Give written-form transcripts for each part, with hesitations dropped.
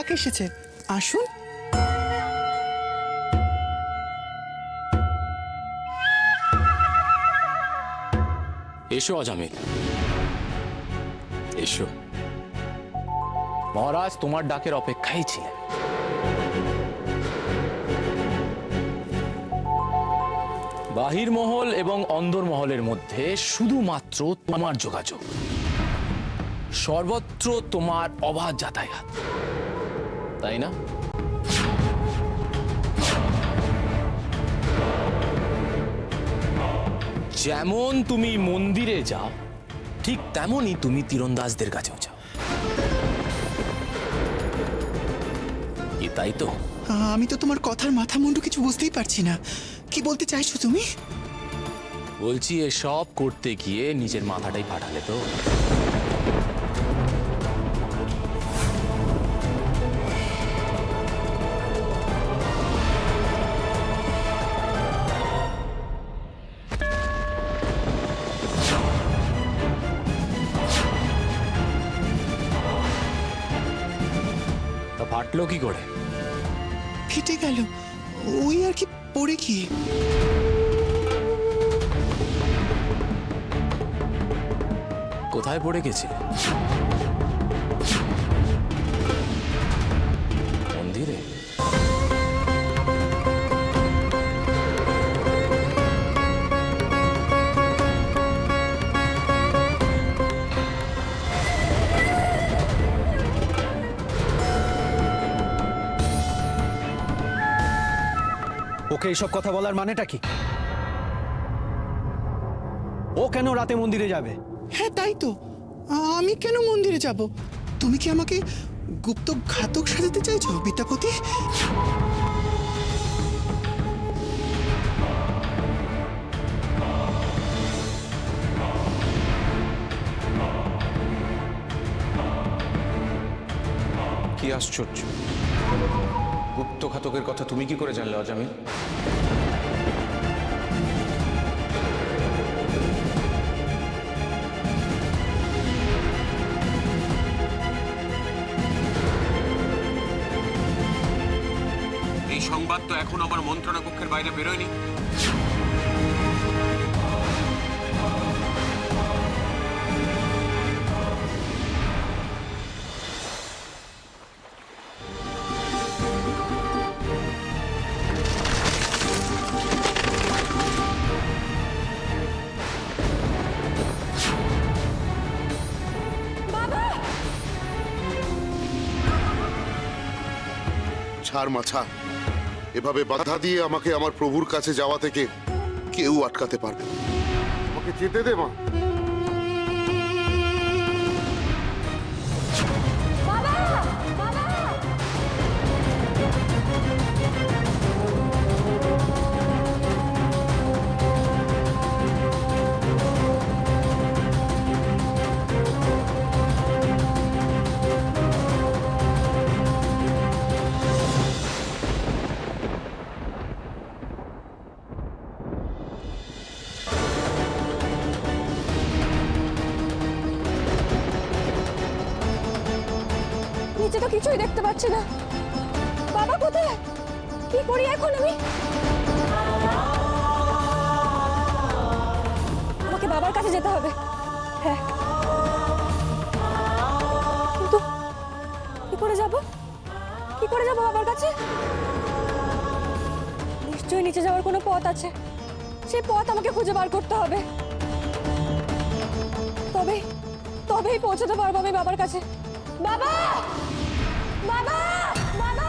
ডাক এসেছে, আসুন। এসো অজামিল, এসো। মহারাজ তোমার ডাকের অপেক্ষায় ছিলেন। বাহির মহল এবং অন্দর মহলের মধ্যে শুধুমাত্র তোমার যোগাযোগ, সর্বত্র তোমার অবাধ যাতায়াত, তাই না? যেমন তুমি মন্দিরে যাও, ঠিক তেমনই তুমি তীরন্দাজদের কাছেও যাও, কি তাই তো? আমি তো তোমার কথার মাথা মুন্ডু কিছু বুঝতেই পারছি না। কি বলতে চাইছো তুমি? বলছি এসব করতে গিয়ে নিজের মাথাটাই ফাটালে তো। তা ফাটলো কি করে? ফেটে গেল, ওই আর কি, পড়ে গিয়ে। কোথায় পড়ে গেছে? মন্দিরে? ওকে এইসব কথা বলার মানেটা কি? ও কেন রাতে মন্দিরে যাবে? হ্যাঁ তাই তো, আমি কেন মন্দিরে যাব? তুমি কি আমাকে গুপ্ত ঘাতক সাজাতে চাইছো বিদ্যাপতি? কি আশ্চর্য, গুপ্তঘাতকের কথা তুমি কি করে জানলে অজামিল? এই সংবাদ তো এখন আমার মন্ত্রণা কক্ষের বাইরে বেরোয়নি। ছাড় মা, ছাড়। এভাবে বাধা দিয়ে আমাকে আমার প্রভুর কাছে যাওয়া থেকে কেউ আটকাতে পারবে না। আমাকে যেতে দে মা। নিচে তো কিছুই দেখতে পাচ্ছি না। বাবা কোথায়? কি করি এখন আমি? আমাকে বাবার কাছে যেতে হবে। হ্যাঁ, কিন্তু কি করে যাব? কি করে যাব বাবার কাছে? নিশ্চয়ই নিচে যাওয়ার কোনো পথ আছে। সেই পথ আমাকে খুঁজে বার করতে হবে। তবেই পৌঁছতে পারবো আমি বাবার কাছে। বাবা! বাবা! বাবা!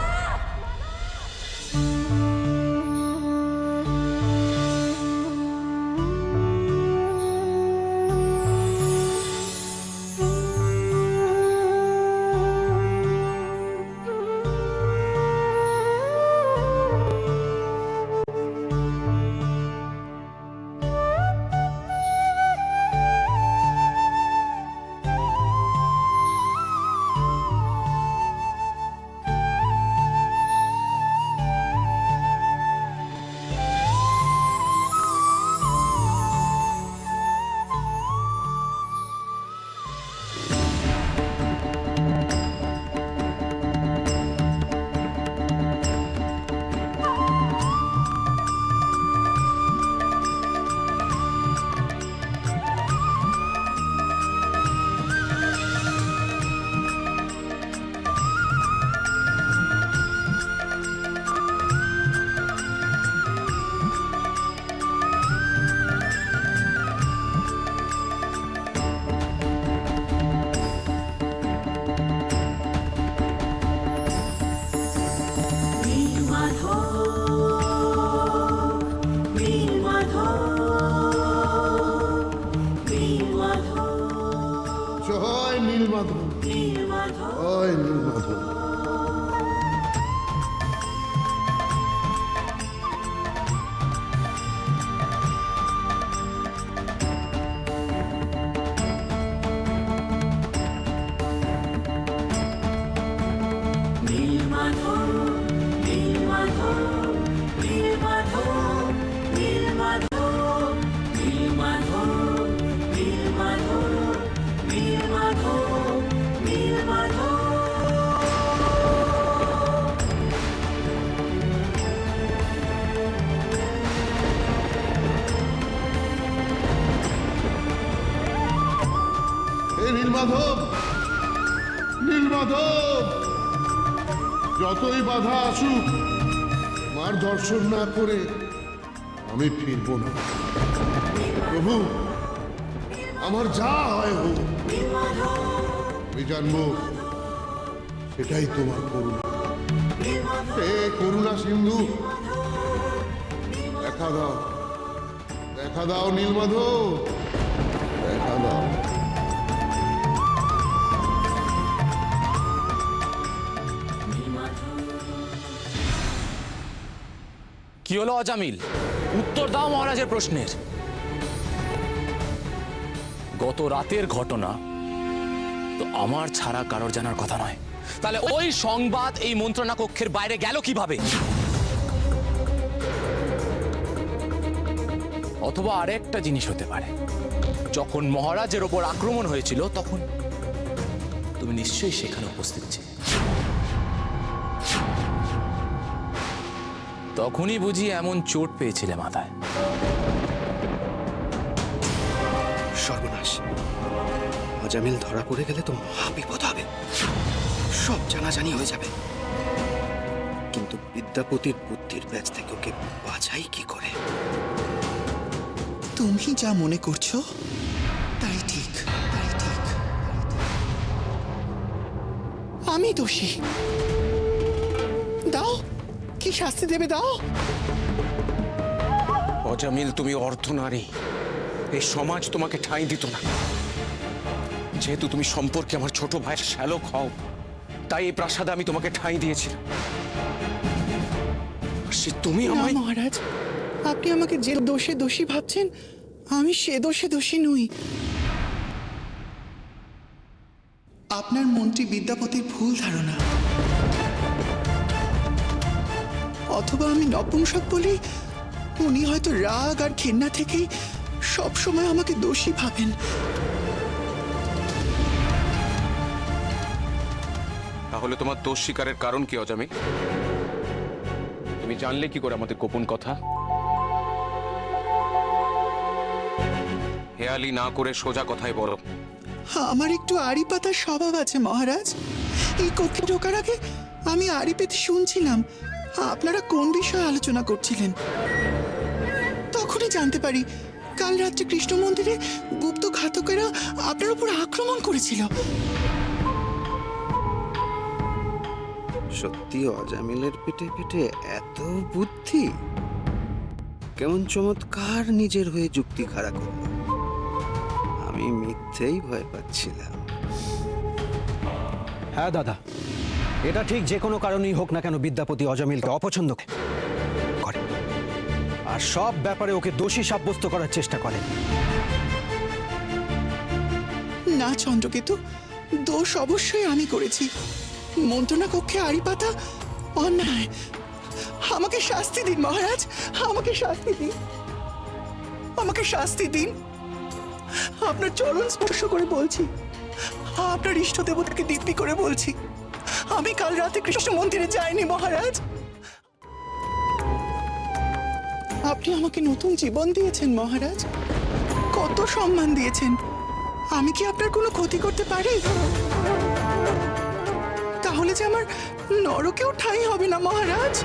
জয় নীলমাধব, জয় নীলমাধব। নীলমাধব, নীলমাধব, যতই বাধা আসুক মার দর্শন না করে আমি ফিরবো না। প্রভু, আমার যা হয় হোক, আমি জানবো সেটাই তোমার করুণা। হে করুণা সিন্ধু, দেখা দাও, দেখা দাও নীলমাধব, দেখা দাও। কি হলো অজামিল? উত্তর দাও মহারাজের প্রশ্নের। গত রাতের ঘটনা তো আমার ছাড়া কারোর জানার কথা নয়, তাহলে ওই সংবাদ এই মন্ত্রণা কক্ষের বাইরে গেল কিভাবে? অথবা আরেকটা জিনিস হতে পারে, যখন মহারাজের ওপর আক্রমণ হয়েছিল তখন তুমি নিশ্চয়ই সেখানে উপস্থিত ছিলে। তখনই বুঝি এমন চোট পেয়েছিলে মাথায়। সর্বনাশ, অজামিল ধরা পড়ে গেলে তো মহা বিপদ হবে, সব জানাজানি হয়ে যাবে। কিন্তু বিদ্যাপতির বুদ্ধির ব্যাচ থেকে ওকে বাঁচাই কি করে? তুমি যা মনে করছো তাই ঠিক, তাই ঠিক। আমি দোষী। দাও, কি শাস্তি দেবে দাও। অজামিল, তুমি অর্ধনারী, এই সমাজ তোমাকে ঠাঁই দিত না। যেহেতু তুমি সম্পর্কে আমার ছোট ভাইয়ের শ্যালক হও, তাই এই প্রাসাদে আমি তোমাকে ঠাঁই দিয়েছিলাম। আর সে তুমি না আমায়... মহারাজ, আপনি আমাকে যে দোষে দোষী ভাবছেন আমি সে দোষে দোষী নই। আপনার মন্ত্রী বিদ্যাপতির ভুল ধারণা, অথবা আমি নপুংসক বলি উনি হয়তো রাগ আর ঘৃণা থেকেই সবসময় আমাকে দোষী ভাবেন। তাহলে তোমার দোষ স্বীকারের কারণ কি অজামিল? তুমি জানলে কি করে আমাদের গোপন কথা? হেয়ালি না করে সোজা কথাই বলো। আমার একটু আড়ি পাতার স্বভাব আছে মহারাজ। এই কক্ষে ঢোকার আগে আমি আড়ি পেতে শুনছিলাম আপনারা কোন বিষয়ে আলোচনা করছিলেন। তখনই জানতে পারি কাল রাত্রে কৃষ্ণ মন্দিরে গুপ্ত ঘাতকেরা আপনার উপর আক্রমণ করেছিল। সত্যি অজামিলের পেটে পেটে এত বুদ্ধি! কেমন চমৎকার নিজের হয়ে যুক্তি খাড়া করল। আমি মিথ্যেই ভয় পাচ্ছিলাম। হ্যাঁ দাদা, এটা ঠিক, যে কোনো কারণেই হোক না কেন বিদ্যাপতি অজামিলকে অপছন্দ করে আর সব ব্যাপারে ওকে দোষী সাব্যস্ত করার চেষ্টা করে। না চন্দ্রকেতু, দোষ অবশ্যই আমি করেছি। মন্ত্রণা কক্ষে আড়ি পাতা অন্যায়। আমাকে শাস্তি দিন মহারাজ, আমাকে শাস্তি দিন, আমাকে শাস্তি দিন। আপনার চরণ স্পর্শ করে বলছি, আপনার ইষ্ট দেবতাকে দিব্যি করে বলছি, আমি কাল রাতে কৃষ্ণ মন্দিরে যাইনি মহারাজ। আপনি আমাকে নতুন জীবন দিয়েছেন মহারাজ, কত সম্মান দিয়েছেন। আমি কি আপনার কোনো ক্ষতি করতে পারি? তাহলে যে আমার নরকেও ঠাঁই হবে না মহারাজ।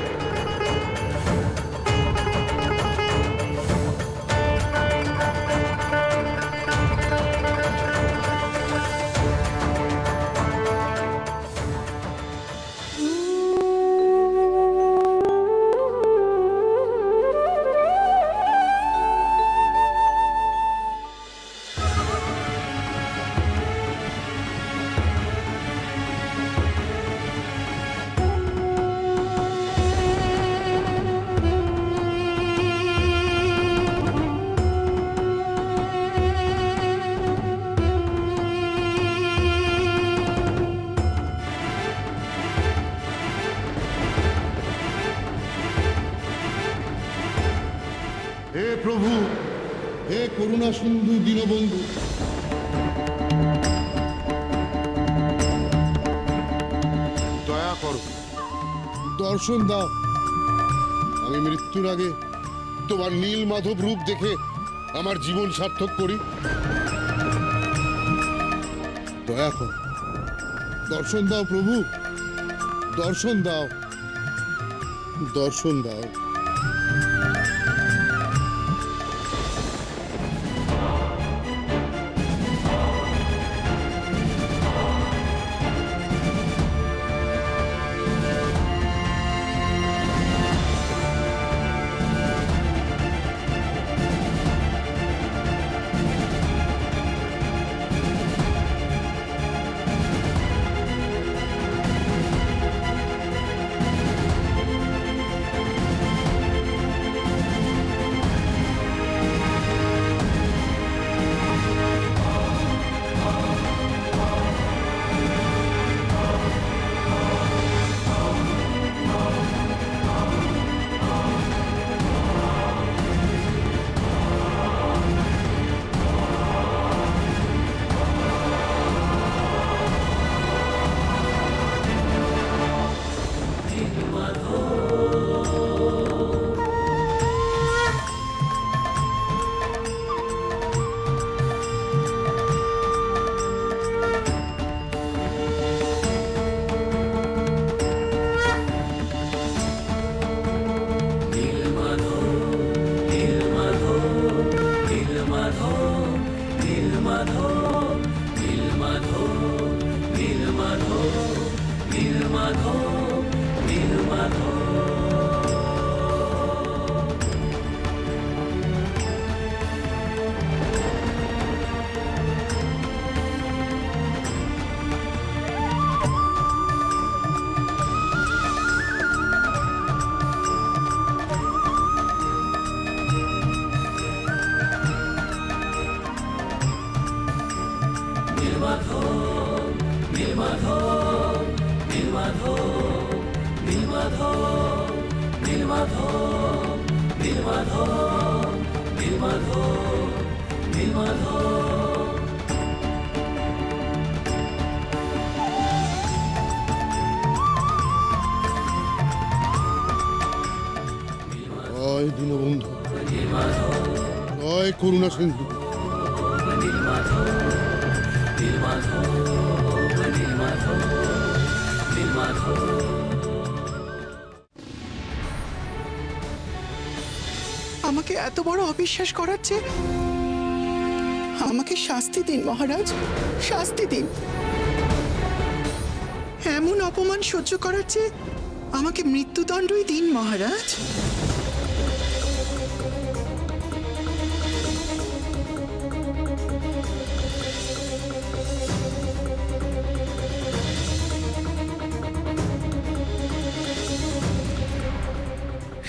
করুণা সিন্ধু দীনবন্ধু, দয়া করো, দর্শন দাও। আমি মৃত্যুর আগে তোমার নীল মাধব রূপ দেখে আমার জীবন সার্থক করি। দয়া করো, দর্শন দাও প্রভু, দর্শন দাও, দর্শন দাও। জয় দীনবন্ধু, জয় করুণা সিন্ধু। আমাকে এত বড় অবিশ্বাস করাচ্ছে। আমাকে শাস্তি দিন মহারাজ, শাস্তি দিন। এমন অপমান সহ্য করাচ্ছে, আমাকে মৃত্যুদণ্ডই দিন মহারাজ।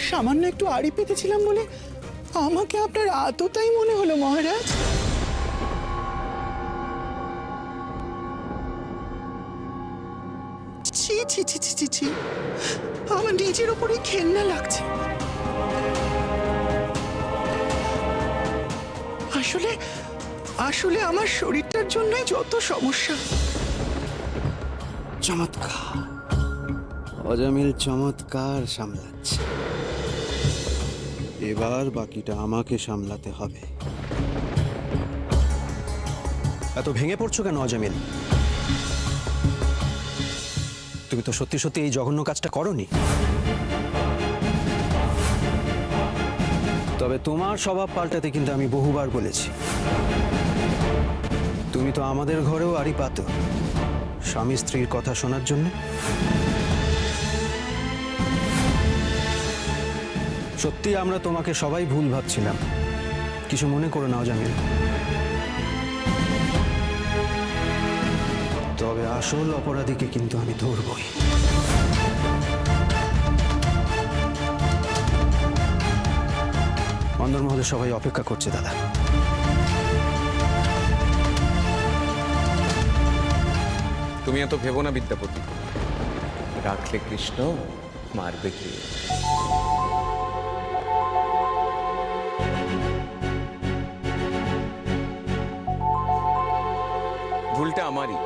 সামান্য একটু আড়ি পেতেছিলাম বলে আমাকে আপনার আততাই মনে হলো মহারাজ। ছি ছি ছি ছি ছি ছি, আমার নিজের উপরে ঘেন্না লাগছে। আসলে আসলে আমার শরীরটার জন্যই যত সমস্যা। চমৎকার, অজামিল চমৎকার সামলাচ্ছে। এবার বাকিটা আমাকে সামলাতে হবে। এত ভেঙে পড়ছো কেন অজামিল? তুমি তো সত্যি সত্যি এই জঘন্য কাজটা করনি। তবে তোমার স্বভাব পাল্টাতে কিন্তু আমি বহুবার বলেছি। তুমি তো আমাদের ঘরেও আড়ি পাতো স্বামী স্ত্রীর কথা শোনার জন্য। সত্যি আমরা তোমাকে সবাই ভুল ভাবছিলাম, কিছু মনে করো না অজামিল। তবে আসল অপরাধীকে কিন্তু আমি ধরবই। অন্দরমহলে সবাই অপেক্ষা করছে দাদা। তুমি এত ভেবো না বিদ্যাপতি, রাখলে কৃষ্ণ, মারবে কে? ভুলটা আমারই।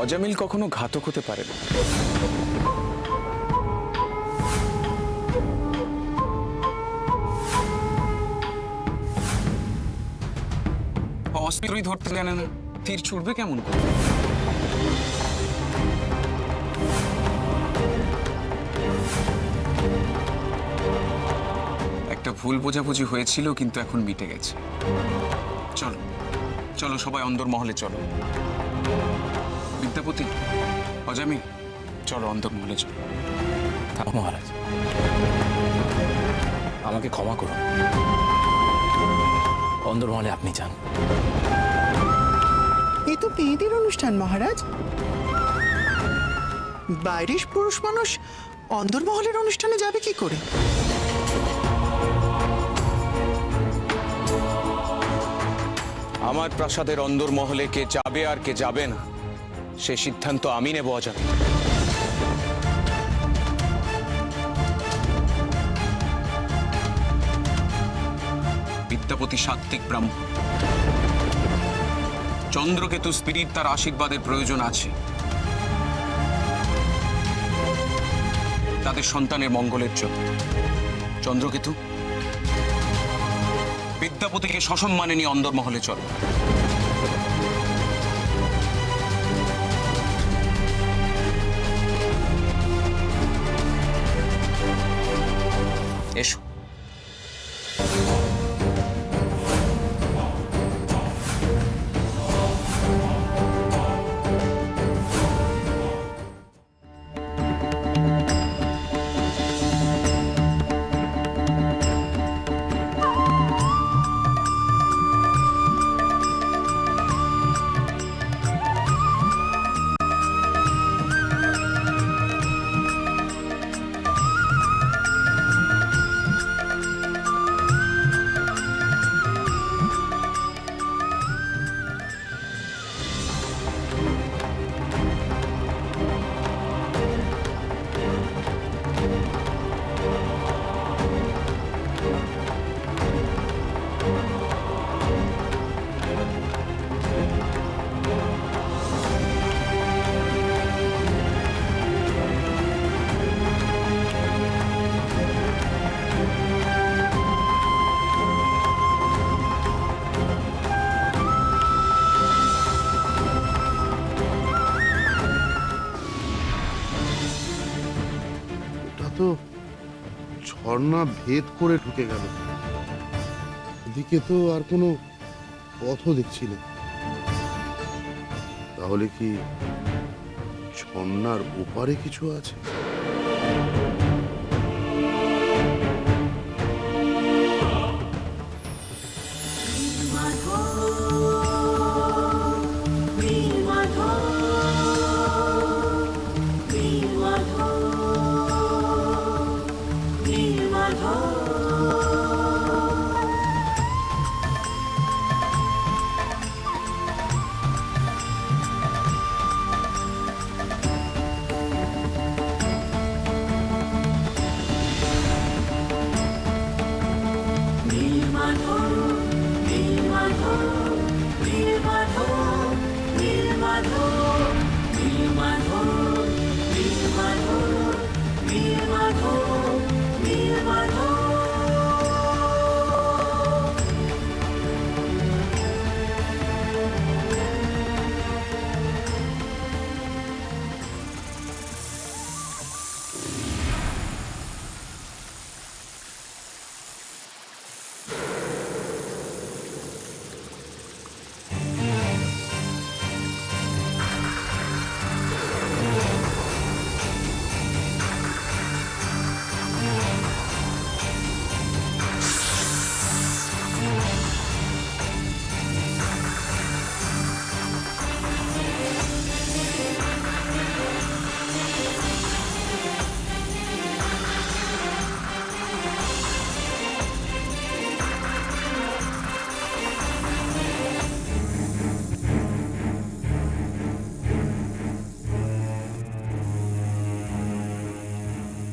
অজামিল কখনো ঘাতক হতে পারে না। অস্ত্রই ধরতে জানে না, তীর ছুটবে কেমন করে? একটা ভুল বোঝাবুঝি হয়েছিল, কিন্তু এখন মিটে গেছে। চলো চলো সবাই অন্দরমহলে চলো। বিদ্যাপতি, অজামিল, চলো অন্দরমহলে চলো। থাক মহারাজ, আমাকে ক্ষমা করুন। অন্দরমহলে আপনি যান। এ তো মেয়েদের অনুষ্ঠান মহারাজ, বাইরের পুরুষ মানুষ অন্দরমহলের অনুষ্ঠানে যাবে কি করে? আমার প্রাসাদের অন্দরমহলে কে যাবে আর কে যাবে না, সে সিদ্ধান্ত আমি নেব অজামিল। বিদ্যাপতি সাত্ত্বিক ব্রাহ্মণ, চন্দ্রকেতু স্পিরিট তার আশীর্বাদের প্রয়োজন আছে। তাদের সন্তানের মঙ্গলের জন্য। চন্দ্রকেতু, বিদ্যাপতিকে সসম্মানে নিয়ে অন্দরমহলে চলো। এসো। এটা তো ঝর্ণা ভেদ করে ঢুকে গেল। এদিকে তো আর কোনো পথও দেখছি না। তাহলে কি ঝর্ণার ওপারে কিছু আছে?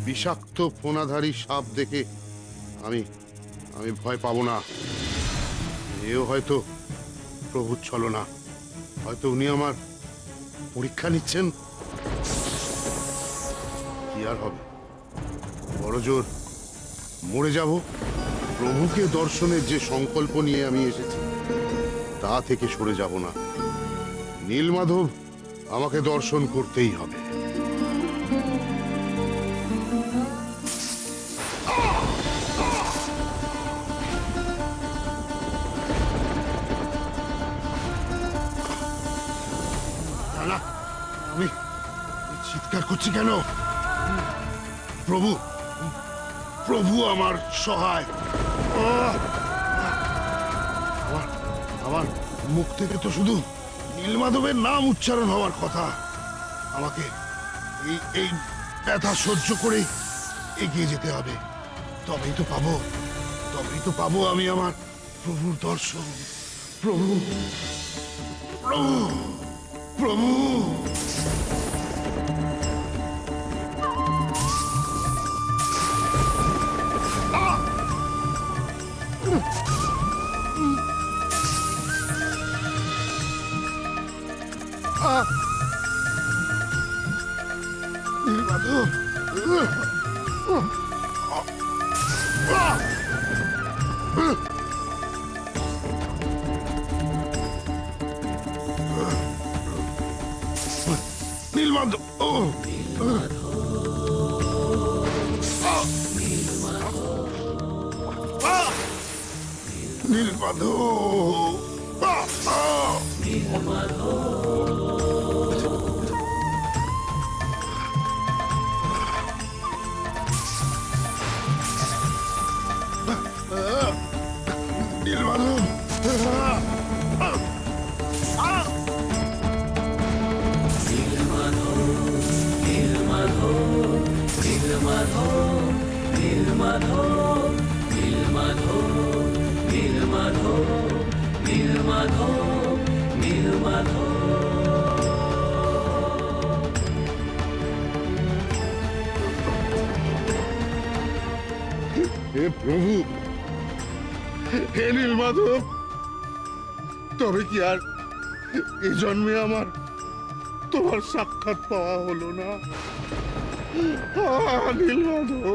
বিষাক্ত ফোনাধারী সাপ দেখে আমি ভয় পাবো না। এও হয়তো প্রভুর ছলনা। হয়তো উনি আমার পরীক্ষা নিচ্ছেন। কি আর হবে, বড় জোর মরে যাব। প্রভুকে দর্শনের যে সংকল্প নিয়ে আমি এসেছি তা থেকে সরে যাব না। নীলমাধব আমাকে দর্শন করতেই হবে। না, আমি চিৎকার করছি কেন? প্রভু, প্রভু আমার সহায়। আমার মুখ থেকে তো শুধু নীলমাধবের নাম উচ্চারণ হওয়ার কথা। আমাকে এই ব্যথা সহ্য করে এগিয়ে যেতে হবে। তবেই তো পাবো আমি আমার প্রভুর দর্শন। প্রভু, প্রভু, প্রভু। নীলমাধব, নীলমাধব, হে প্রভু, হে নীলমাধব, তবে কি আর এ জন্মে আমার তোমার সাক্ষাৎ পাওয়া হলো না? নীলমাধব,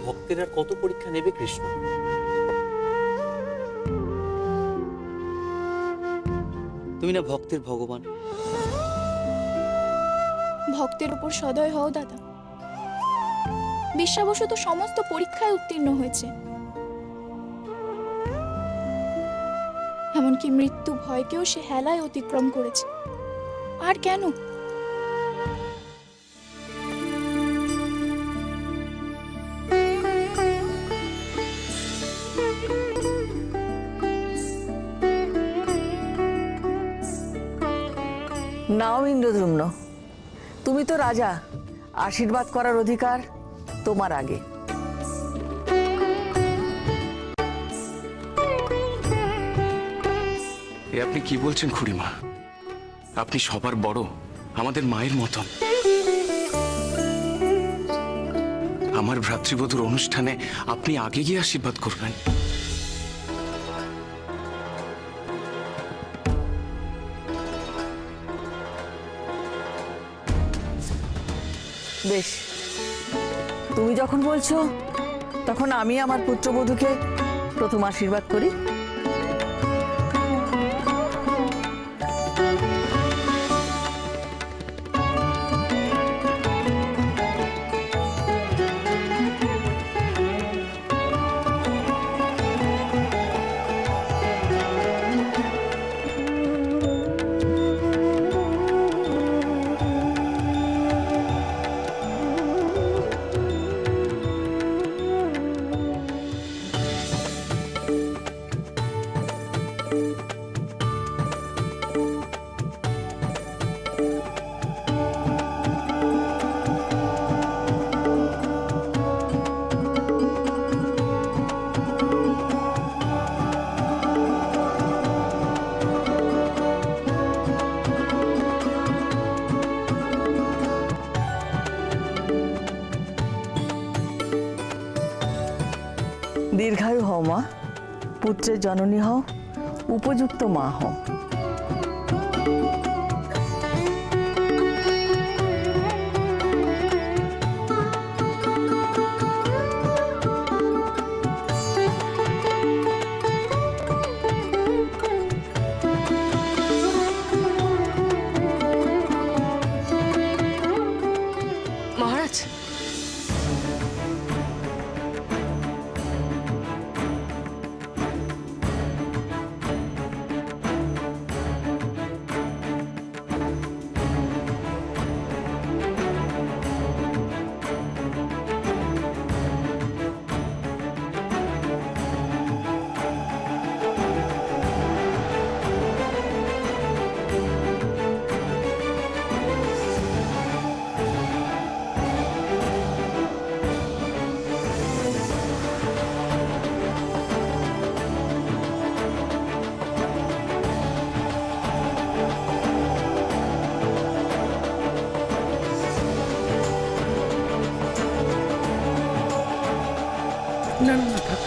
ভক্তের আর কত পরীক্ষা নেবে কৃষ্ণ? তুমি না ভক্তের ভগবান। ভক্তের উপর সদয় হও দাদা। বিশ্বাবশত সমস্ত পরীক্ষায় উত্তীর্ণ হয়েছে, এমনকি মৃত্যু ভয়কেও সে হেলায় অতিক্রম করেছে। আর কেন? নাও ইন্দ্রদ্যুম্ন, তুমি তো রাজা, আশীর্বাদ করার অধিকার তোমার আগে। এ আপনি কি বলছেন খুড়িমা? আপনি সবার বড়, আমাদের মায়ের মতন। আমার ভ্রাতৃবধূর অনুষ্ঠানে আপনি আগে গিয়ে আশীর্বাদ করবেন? বেশ, তুমি যখন বলছো তখন আমি আমার পুত্রবধূকে প্রথম আশীর্বাদ করি। পুত্রের জননী হও, উপযুক্ত মা হও। মহারাজ, না না না, থাক।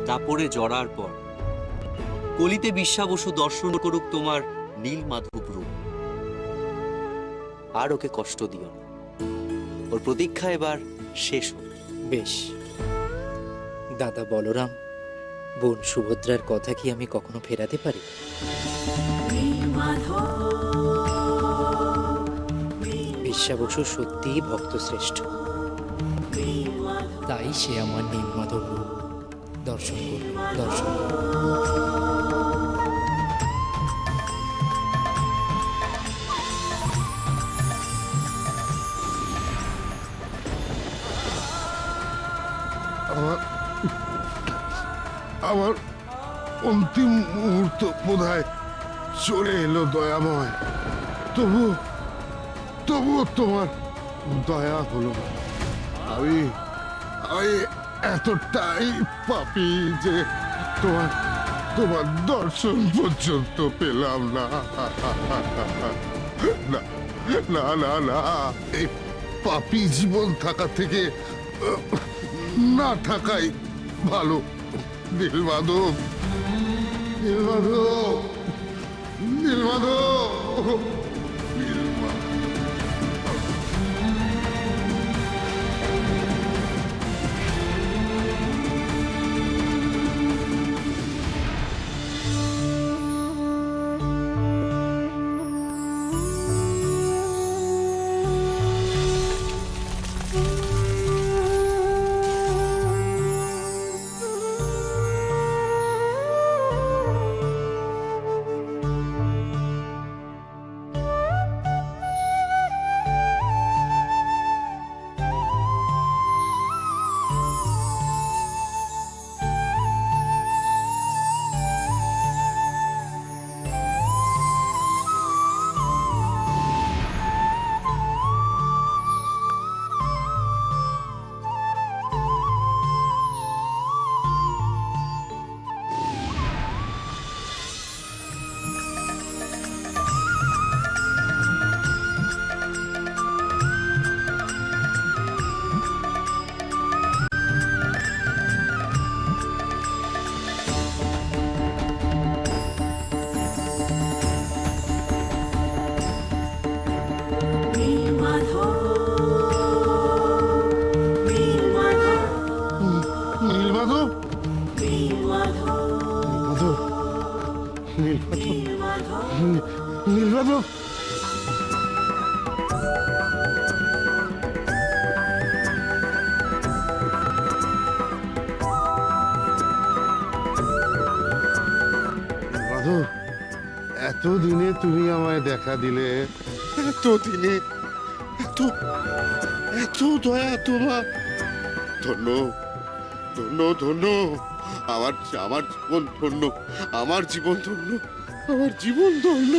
দাপরে জড়ার পর কলিতে বিশ্বা বসু দর্শন করুক তোমার নীল মাধব রূপ। আর ওকে কষ্ট দিও না, ওর প্রতীক্ষা এবার শেষ হোক। বেশ দাদা বলরাম, বোন সুভদ্রার কথা কি আমি কখনো ফেরাতে পারি? বিশ্বা বসু সত্যিই ভক্ত শ্রেষ্ঠ, তাই সে আমার নীলমাধব রূপ দর্শন করল, দর্শন করল। আমার অন্তিম মুহূর্ত বোধহয় চলে এলো দয়াময়, তবুও তোমার দয়া হলো না। আমি এতটাই পাপী যে তোমার দর্শন পর্যন্ত পেলাম না। না না না না, এই পাপী জীবন থাকা থেকে না থাকাই ভালো। নীলমাধব, নীলমাধব, নীলমাধব, নীলমাধব, নীলমাধব, এতদিনে তুমি আমায় দেখা দিলে। এতদিনে এত এত দয়া তোমার। ধন্য ধন্য ধন্য, আমার আমার জীবন ধন্য, আমার জীবন ধন্য, আমার জীবন ধন্য।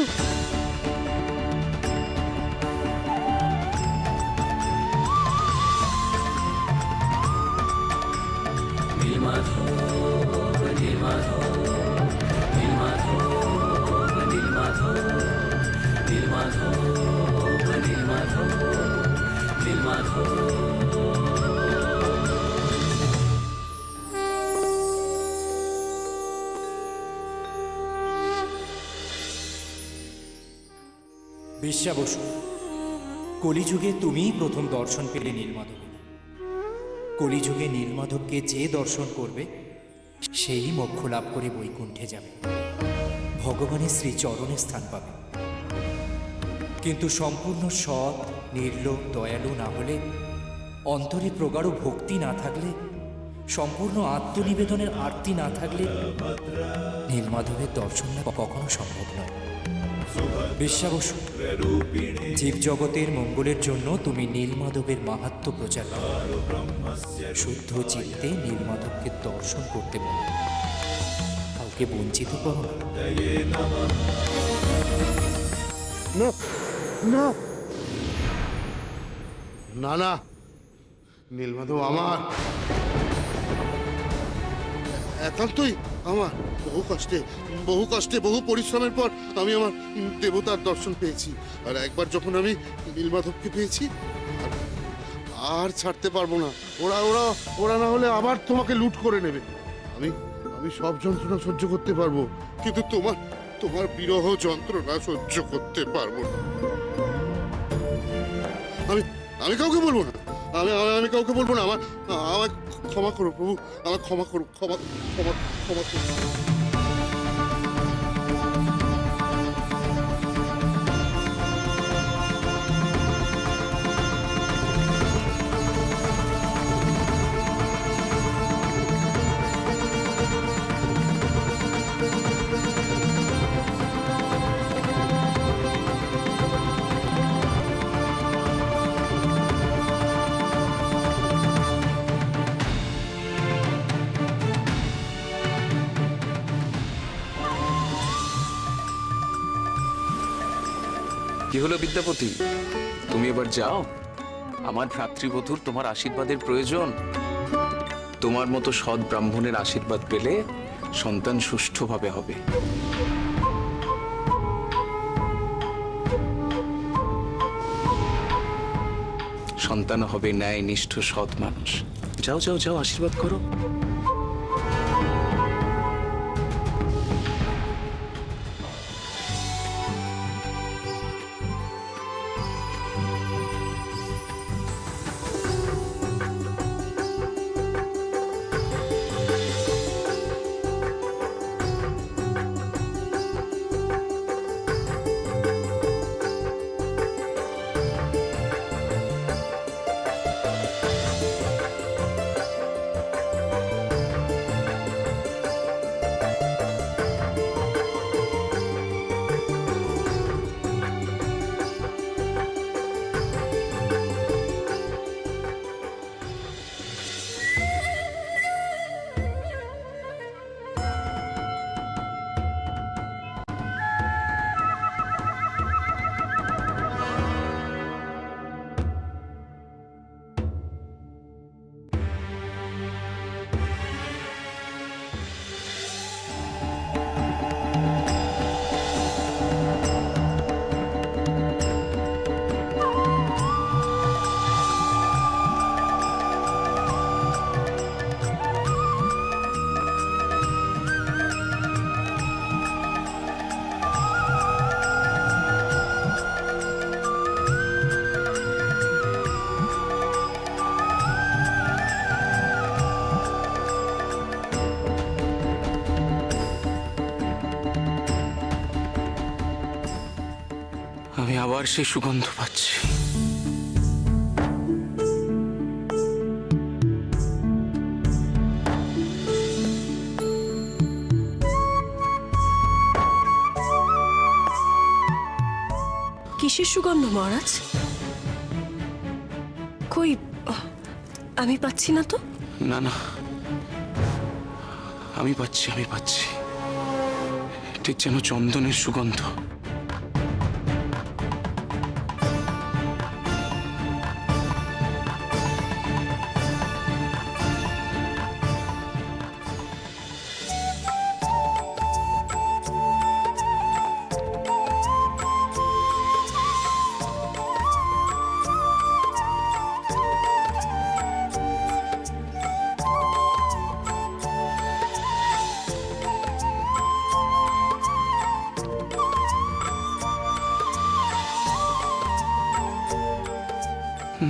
বিশ্বা বসু, কলিযুগে তুমিই প্রথম দর্শন পেলে নীলমাধব। কলিযুগে নীলমাধবকে যে দর্শন করবে সেই মোক্ষ লাভ করে বৈকুণ্ঠে যাবে, ভগবানের শ্রীচরণে স্থান পাবে। কিন্তু সম্পূর্ণ সৎ, নির্লোভ, দয়ালু না হলে, অন্তরে প্রগাঢ় ভক্তি না থাকলে, সম্পূর্ণ আত্মনিবেদনের আরতি না থাকলে নীলমাধবের দর্শন লাভ কখনো সম্ভব নয়। বিশ্বা বসু, জীবজগতের মঙ্গলের জন্য তুমি নীলমাধবের মাহাত্ম্য প্রচার করো। শুদ্ধ চিত্তে নীলমাধবকে দর্শন করতে বলো, কাউকে বঞ্চিত করো না। না না না না, নীলমাধব আমার, একান্তই আমার। বহু কষ্টে বহু পরিশ্রমের পর আমি আমার দেবতার দর্শন পেয়েছি। আর একবার যখন আমি নীলমাধবকে পেয়েছি, আর ছাড়তে পারবো না। ওরা ওরা ওরা না হলে আবার তোমাকে লুট করে নেবে। আমি সব যন্ত্রণা সহ্য করতে পারবো, কিন্তু তোমার বিরহ যন্ত্রণা সহ্য করতে পারবো না। আমি কাউকে বলবো না, আমি কাউকে বলবো না। আমায় ক্ষমা করো প্রভু, আমায় ক্ষমা করো, ক্ষমা ক্ষমা ক্ষমা করো। কি হলো বিদ্যাপতি, তুমি এবার যাও। আমার ভ্রাতৃবধূর তোমার আশীর্বাদের প্রয়োজন। তোমার মতো সৎ ব্রাহ্মণের আশীর্বাদ পেলে সন্তান সুষ্ঠুভাবে হবে। সন্তান হবে ন্যায় নিষ্ঠ সৎ মানুষ। যাও যাও যাও, আশীর্বাদ করো। আমি আবার সেই সুগন্ধ পাচ্ছি। কিসের সুগন্ধ মহারাজ? কই, আমি পাচ্ছি না তো। না না, আমি পাচ্ছি, ঠিক যেন চন্দনের সুগন্ধ।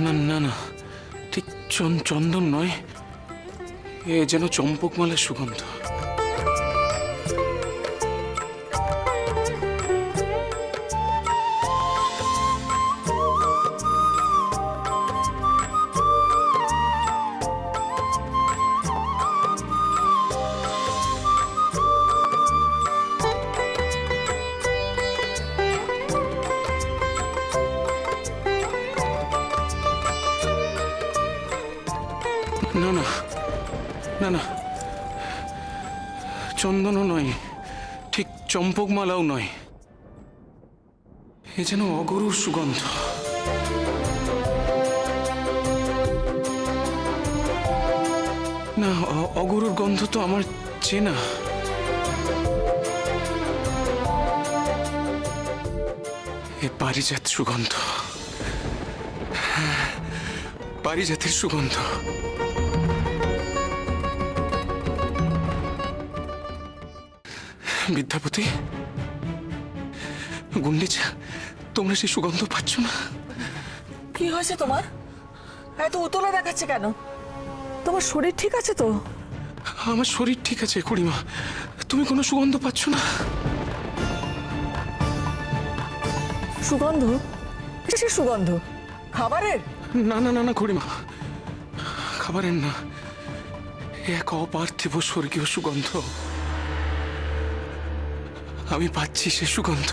না না না, ঠিক চন্দন নয়, এ যেন চম্পকমালার সুগন্ধ। না না না না, চন্দনও নয়, ঠিক চম্পকমালাও নয়, এ যেন অগরুর সুগন্ধ। না, অগরুর গন্ধ তো আমার চেনা। এ পারিজাত সুগন্ধ, পারিজাতের সুগন্ধ। বিদ্যাপতি, গুন্ডিচা, তোমরা সেই সুগন্ধ পাচ্ছ না? কি হয়েছে তোমার? এত উতলা দেখাচ্ছে কেন? তোমার শরীর ঠিক আছে তো? আমার শরীর ঠিক আছে খুড়িমা, তুমি কোনো সুগন্ধ পাচ্ছ না? সুগন্ধ? কিসের সুগন্ধ? খাবারের? না না না না খুড়িমা, খাবারের না, এক অপার্থিব স্বর্গীয় সুগন্ধ। আমি পাচ্ছি সে সুগন্ধ।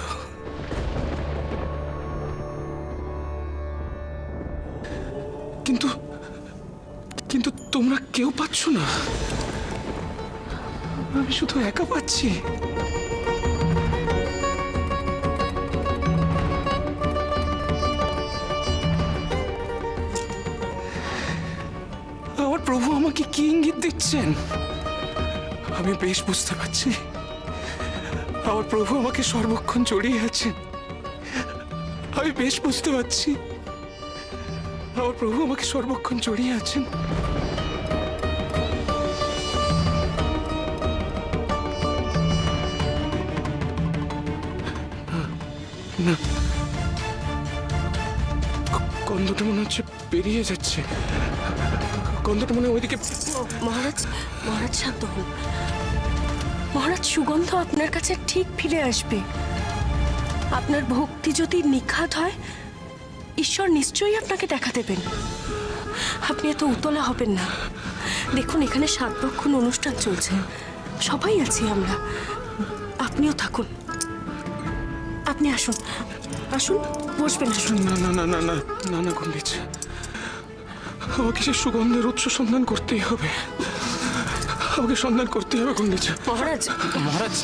কিন্তু কিন্তু তোমরা কেউ পাচ্ছ না, আমি শুধু একা পাচ্ছি। আমার প্রভু আমাকে কি ইঙ্গিত দিচ্ছেন আমি বেশ বুঝতে পারছি। আমার প্রভু আমাকে সর্বক্ষণ জড়িয়ে আছেন, আমি বেশ বুঝতে পারছি। আমার প্রভু আমাকে সর্বক্ষণ জড়িয়ে আছেন। না, গন্ধটা মনে হচ্ছে বেরিয়ে যাচ্ছে, গন্ধটা মনে হয় ওইদিকে। মহারাজ, মহারাজ শান্ত হন। মহারাজ, সুগন্ধ আপনার কাছে ঠিক ফিরে আসবে। আপনার ভক্তি যদি নিখাত হয়, ঈশ্বর নিশ্চয়ই আপনাকে দেখা দেবেন। আপনি এত উতলা হবেন না। দেখুন, এখানে 7 পক্ষণ অনুষ্ঠান চলছে, সবাই আছি আমরা। আপনিও থাকুন, আপনি আসুন, আসুন, বসবেন, আসুন। না না না না না না না গুন্ডিচা, আমাকে সে সুগন্ধের উৎস সন্ধান করতেই হবে, আমাকে সন্ধান করতেই হবে গুন্ডিচা। মহারাজ, মহারাজ,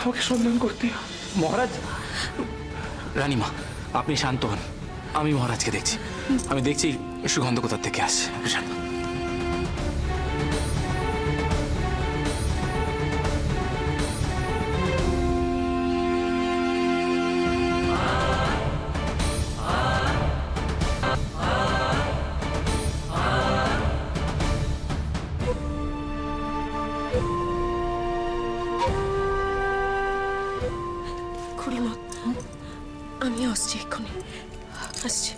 আমাকে সন্ধান করতেই হবে। মহারাজ, রানীমা, আপনি শান্ত হন, আমি মহারাজকে দেখছি, আমি দেখছি সুগন্ধ কোথা থেকে আসছে। শান্ত। খুড়িমা, আমি আসছি এক্ষুনি, আসছি।